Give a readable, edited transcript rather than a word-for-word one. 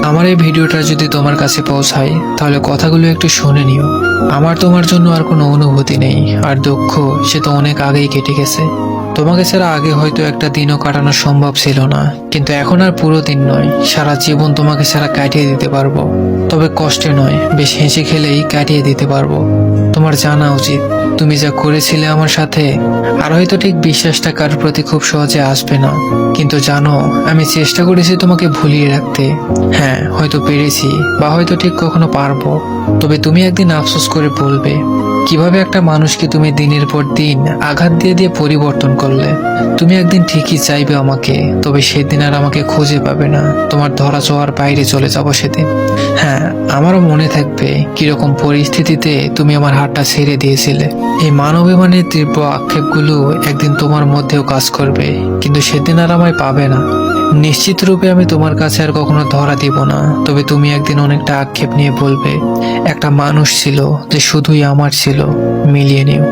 আমার এই ভিডিওটা যদি তোমার কাছে পৌঁছায় তাহলে কথাগুলো একটু শুনে নিও। আমার তোমার জন্য আর কোনো অনুভূতি নেই, আর দুঃখ সে তো অনেক আগেই কেটে গেছে। তোমাকে ছাড়া আগে হয়তো একটা দিনও কাটানো সম্ভব ছিল না, কিন্তু এখন আর পুরো দিন নয়, সারা জীবন তোমাকে ছাড়া কাটিয়ে দিতে পারবো। তবে কষ্টে নয়, বেশ হেসে খেলেই কাটিয়ে দিতে পারবো। তোমার জানা উচিত তুমি যা করেছিলে আমার সাথে, আর হয়তো ঠিক বিশ্বাসটা কারোর প্রতি খুব সহজে আসবে না, কিন্তু জানো আমি চেষ্টা করেছি তোমাকে ভুলিয়ে রাখতে। হ্যাঁ, হয়তো পেরেছি, বা হয়তো ঠিক কখনো পারবো। তবে তুমি একদিন আফসোস করে বলবে কিভাবে একটা মানুষকে তুমি দিনের পর দিন আঘাত দিয়ে দিয়ে পরিবর্তন করলে। তুমি একদিন ঠিকই চাইবে আমাকে, তবে সেদিন আর আমাকে খুঁজে পাবে না। তোমার ধরা ছোঁয়ার বাইরে চলে যাবো সেদিন। হ্যাঁ, আমারও মনে থাকবে কিরকম পরিস্থিতিতে তুমি আমার হাতটা ছেড়ে দিয়েছিলে। এই মানবিমানের তীব্র আক্ষেপগুলো একদিন তোমার মধ্যেও কাজ করবে, কিন্তু সেদিন আর আমায় পাবে না। নিশ্চিত রূপে আমি তোমার কাছে আর কখনো ধরা দিব না, তবে তুমি একদিন অনেকটা আক্ষেপ নিয়ে বলবে একটা মানুষ ছিল যে শুধুই আমার ছিল। মিলিয়ে নিও।